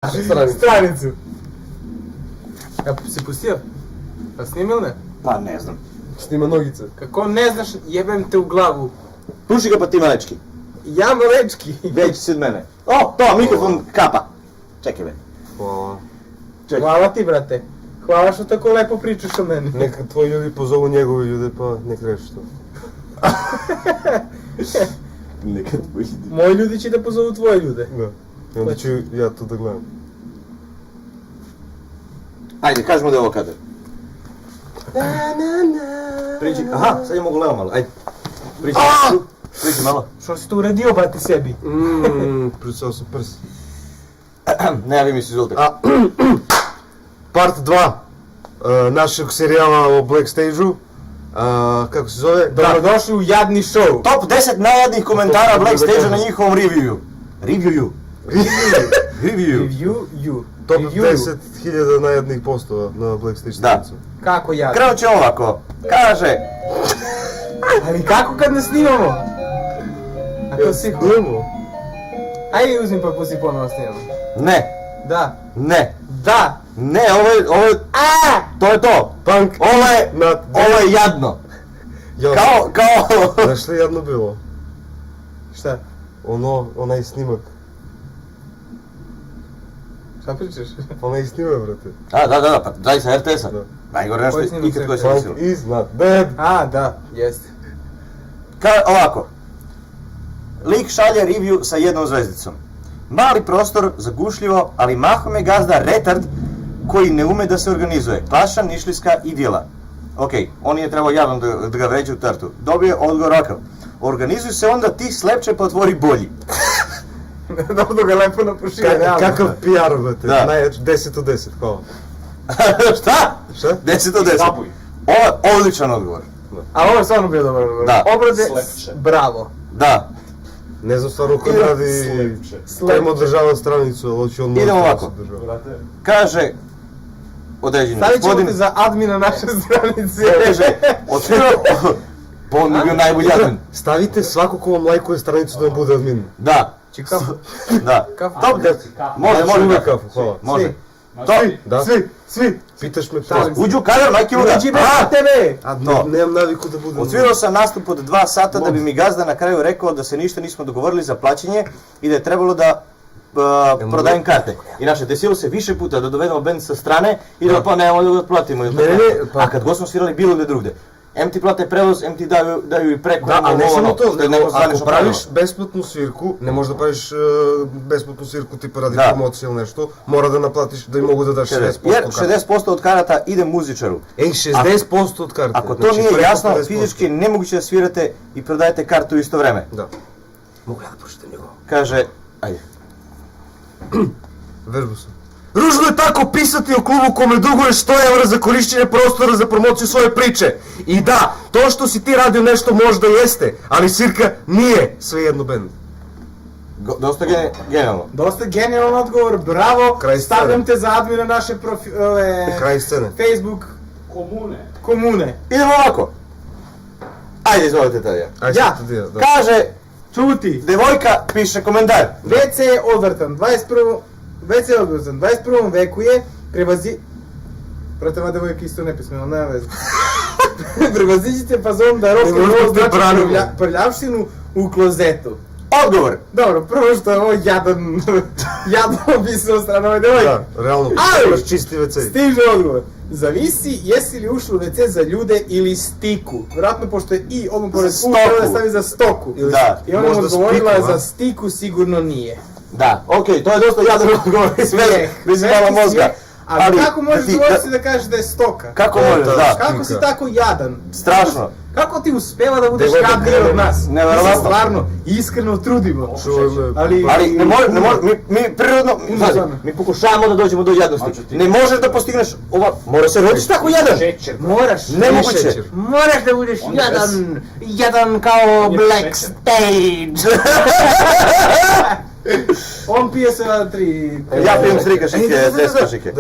Страницу. А си пустил? А снимал не? Pa ne znam. Snima nogice. Kako ne znaš, jebem te u glavu. Puši ga pa ti malečki. Ja malečki. Veći si od mene. O, to, mikrofon kapa. Čekaj be. Hvala. Čekaj. Hvala ti, brate. Hvala što tako lepo pričaš o meni. Neka tvoji ljudi pozovu njegovi ljude, pa nek reši to. Neka tvoji ljudi. Moji ljudi će da pozovu tvoje ljude. Da. I onda ću ja to da gledam. Ajde, kažemo da je ovo kadar. Priđi, aha, sad je mogu leo malo, ajde. Priđi malo. Što si tu uradio, brate, sebi? Pricao sam prs. Ne javi mi se, izvolite. Part 2 našeg serijala o Black Stage-u. Kako se zove? Dobrodošli u jadni show. Top 10 najjadnijih komentara Black Stage-a na njihovom review. Review. Top 10.000 najjadnijih postova na Black Stage stranicu. Kako jadno? Krenut će ovako. Kaže... Ali kako kad ne snimamo? Ako si... Ajde uzmi pa pusti ponovno snimamo. Ne. Da. Ne. Da. Ne, ovo je... To je to. Punk. Ovo je jadno. Kao... Znaš što je jadno bilo? Šta? Onaj snimak. Šta pričaš? Onaj snimak, brate. Da, pa daj sa RTS-a. Da. Najgore nešto ikad koje sam mislio. Punk is not dead. Da, jeste. Ovako. Lik šalje review sa jednom zvezdicom. Mali prostor, zagušljivo, ali mahom je gazda retard koji ne ume da se organizuje. Klaša, nišlijska idila. Okej, on je trebao javno da ga vređe u tartu. Dobije odgovor ovakav. Organizuj se onda ti slepče pa otvori bolji. Dobro ga lepo napušio, realno. Kakav PR, brate. Da. 10 od 10, hvala. Šta? 10 od 10. Ovo je odličan odgovor. A ovo je stvarno bio dobar odgovor. Da. Obrade, bravo. Da. Ne znam stvarno ko radi... Temo održava stranicu, ali hoće on... Idemo ovako. Kaže... Određeni Stavit ćemo gospodin... te za admina naše stranice. Kaže... Otviro... Pa on bi bio najbolji admin. Stavite svako ko vam lajkuje stranicu da vam bude admin. Da. Čikafu. Da. Kafu. Može. Uvijek kafu, hvala. Može. Da? Svi. Pitaš me Uđi u kadar, majke uda. Uđi bez tebe. To. Nemam naviku da budem... Odsvirao sam nastup od 2 sata da bi mi gazda na kraju rekao da se ništa nismo dogovorili za plaćanje i da je trebalo da prodajem karte. Inače, desilo se više puta da dovedemo band sa strane i da pa nemamo da platimo. A kad god smo svirali bilo gde drugde. M ti plate prevoz, M ti daju i preko. Da, ali ne samo to, ako praviš pravilo. besplatnu svirku, ne možeš da praviš besplatnu svirku tipa radi promocije ili nešto, mora da naplatiš da im mogu da daš 60% Jer karta. 60% od karata ide muzičaru. 60% od karte. Ako to nije jasno, fizički je nemoguće da svirate i prodajete kartu u isto vreme. Da. Mogu ja da pročitam njegovo? Kaže, ajde. Vežbu sam. Ružno je tako pisati o klubu kome duguješ 100 € za korišćenje prostora za promociju svoje priče. I da, to što si ti radio nešto možda jeste, ali svirka nije svejedno bend. Dosta genijalno. Dosta genijalan odgovor, bravo. Kraj scene. Stavljam te za admina naše Kraj scene. Facebook komune. Idemo ovako. Ajde, izvolite Tadija. Ja. Kaže, Čuti. devojka piše komentar. WC je odvrtan, 21. veku je Brate, ova devojka isto nepismena, nema veze. Prevaziđite fazon da roške ovo znači prljavštinu u klozetu. Odgovor. Dobro, prvo što je ovo jadno opisao od strane ove devojke. Da, realno, imaš čisti WC. Stiže odgovor. Zavisi jesi li ušao u WC za ljude ili stiku. Vjerojatno, pošto je i odmah pored u, treba da stavi za stoku. Da. I ona mu odgovorila za stiku, sigurno nije. Da, okej, to je dosta jadan odgovor. Sve, bez malo mozga. Ali kako možeš dovoljiti da kažeš da je stoka? Kako možeš, da. Kako si tako jadan? Strašno. Kako ti uspeva da budeš jadniji od nas? Neverovatno. Mi se stvarno iskreno trudimo. Ali ne može, mi prirodno, mi pokušavamo da dođemo do jadnosti. Ne možeš da postigneš ova, mora se rodiš tako jadan. Moraš. Nemoguće. Moraš da budeš jadan kao Black Stage. On pije se na 3... Ja pijem 3 kašike, 10 kašike.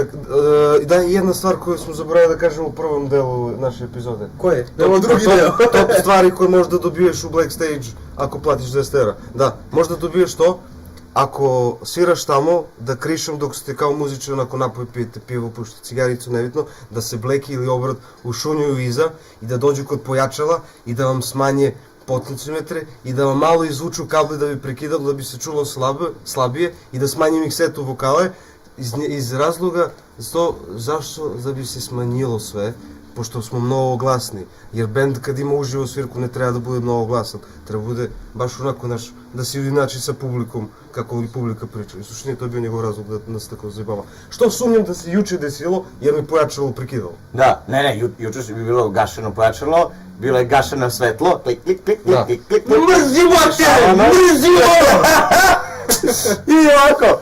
Da, jedna stvar koju smo zaboravili da kažemo u prvom delu naše epizode. Koje? Ovo drugi deo. Top stvari koje možda dobiješ u Black Stage ako platiš 200 €. Da, možda dobiješ to, ako sviraš tamo, da krišom dok ste kao muzičar, onako napoj pijete pivo, pušite cigaricu, nebitno, da se bleki ili obrat ušunjuju iza i da dođu kod pojačala i da vam smanje potencijometre i da vam malo izvuču kable da bi prekidalo, da bi se čulo slabije i da smanjim miksetu vokale iz razloga zašto da bi se smanjilo sve, pošto smo mnogo glasni, jer bend kad ima uživo svirku ne treba da bude mnogo glasan, treba bude baš onako da se ujednači sa publikom, kako li publika priča. I suštini to je bio njegov razlog da nas tako zajebava. Što sumnjam da se juče desilo, jer mi pojačalo prekidalo. Da, juče bi bilo gašeno pojačalo, bilo je gašeno svetlo, klik, klik, klik, klik, klik, klik, klik. Mrzimo te! Mrzimo! I ovako,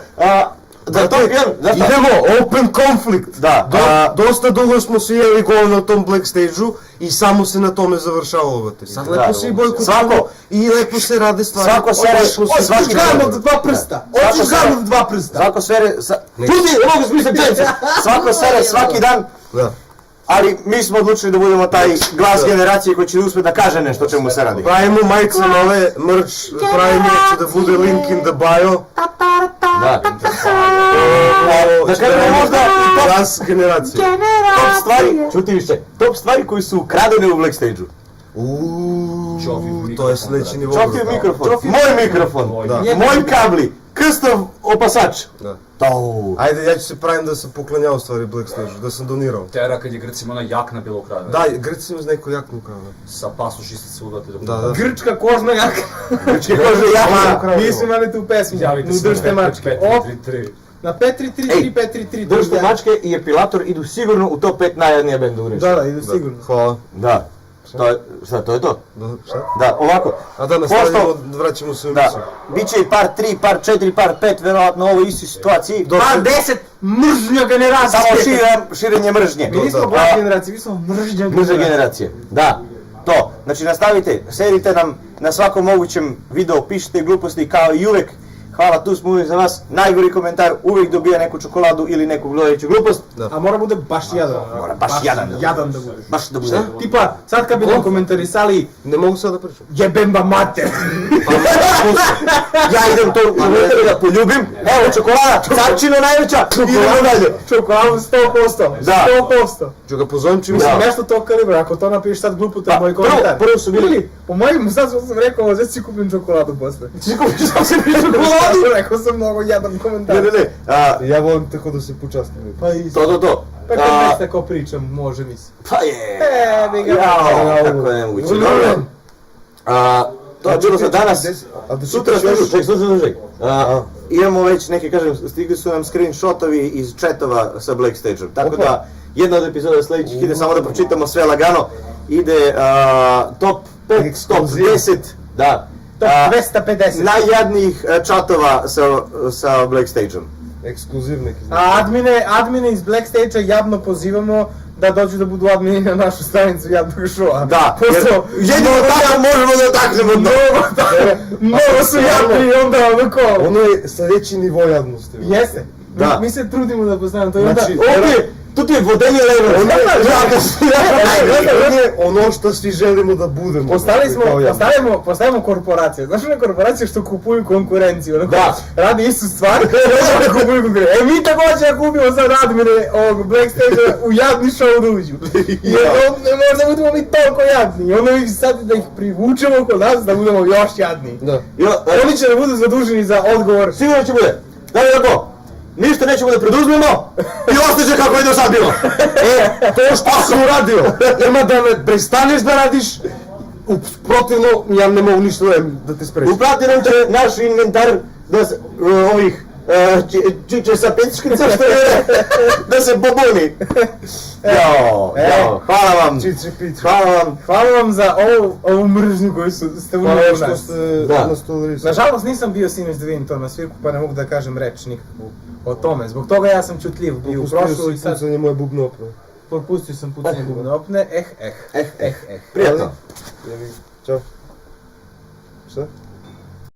idemo, open conflict. Da. Dosta dugo smo se jeli govno na tom Black Stage-u i samo se na tome završavalo baterija. Sad lepo se i bojkotujemo i lepo se rade stvari. Svako sere, Hoćeš garnut dva prsta! Hoćeš garnut dva prsta! Svako sere, mogu smisliti čeće. Svako sere svaki dan. Da. Ali mi smo odlučili da budemo taj glas generacije koji će uspjeti da kaže nešto o čemu se radi. Pravimo majice nove, merch, pravimo će da bude link in the bio. Da. Da kažemo možda i Glas generacije. top stvari, čuti više, top stvari koji su ukradene u Black Stage-u. To je sledeći nivo. Čofiju mikrofon, moj mikrofon, moj kabli, krstov opasač. Da. Tau. Ajde, ja ću se pravim da sam poklanjao u stvari Black Stage-u, da sam donirao. Tera kad je Grcima ona jakna bila ukradena. Da, Grci ima neko jaknu ukrao. Sa pasošice se udate dok... Da. Grčka kožna jaka. Grčke kože jaka. Mi smo imali tu pesmu. Javite se Držite na mačke. 5-3-3. Na 5-3-3-3, 5-3-3. Držite mačke i Epilator idu sigurno u top 5 najjadnije benda u Da, idu sigurno. Hvala. Da. To je to? Šta? Da, ovako. A da nastavimo, vraćamo se u Da, emisiju. bit će i par 3, par 4, par 5, verovatno u ovoj istoj situaciji. Par 10 mržnja generacije. Samo širenje mržnje. Mi nismo black generacije, mi smo mržnja Mržnja generacije. Da, to. Znači nastavite, serite nam na svakom mogućem videu, pišite gluposti kao i uvek. Hvala, tu smo uvijek za vas. Najgori komentar uvijek dobija neku čokoladu ili neku glodeću glupost. A mora bude baš jadan. Mora baš jadan. Jadan da bude. Baš da bude. Tipa, sad kad bi nam komentarisali Ne mogu sad da pričam. jebemba mater. Ja idem to da poljubim. Evo čokolada, carčina najveća. Idemo dalje. Čokoladu 100%. Da. 100%. Ću ga pozovem čim Mislim, sam. nešto to kalibra, ako to napišeš sad glupo, to je Pa, moj komentar. prvo su bili- Po mojim, sad sam rekao, zet si kupim čokoladu posle. Ti kupiš sam se čokoladu? Rekao sam mnogo jadan komentar. Ne. Ja volim tako da se počastim. Pa isto. To. Pa kad već tako pričam, može mi se. Pa je. bi ga. Jao, kako je nemoguće. Dobro. To je bilo za danas. Sutra slušaj. Imamo već neke, kažem, stigli su nam screenshotovi iz chatova sa Black Stage-om. Tako da, jedna od epizoda sljedećih ide, samo da pročitamo sve lagano. Ide top 5, top 10. Da. Top 250. Najjadnijih chatova sa Black Stage-om. Ekskluziv neki. A admine iz Black Stage-a javno pozivamo da dođu da budu admini na našu stranicu javnog showa. Da, Pošto jedino tako možemo da taknemo dno. mnogo su jadni i onda onako. Ono je sledeći nivo jadnosti. Jeste. Da. Mi se trudimo da postavimo to i onda... Znači, Ovdje, tu ti je vodenje levo. On je ono što svi želimo da budemo. Postavimo korporacije. Znaš one korporacije što kupuju konkurenciju? Onako, Da. radi istu stvar, da kupuju konkurenciju. Mi također da kupimo sad admine ovog Black Stage-a u jadni show da uđu. I možda budemo mi toliko jadni. I onda mi sad da ih privučemo kod nas da budemo još jadniji. Da. Oni će da budu zaduženi za odgovor. Sigurno će bude. Da li tako? Ništa nećemo da preduzmemo i ostaće kako je do sad bilo. To što si uradio, ima da me prestaneš da radiš, protivno ja ne mogu ništa da te sprečim. Uprati nam će naš inventar da se, ovih čiče sa pečkica što je da se pobuni. Jao, hvala vam. Hvala vam za ovu mržnju koju ste unijeli u Hvala što nas. ste Da. nas tolerisali. Nažalost nisam bio sinoć da vidim to na svirku, pa ne mogu da kažem reč nikakvu o tome. Zbog toga ja sam čutljiv bio u prošlu i sad pucanje moje bubne opne. propustio sam pucanje bubne opne. Prijatno. Ćao. Šta?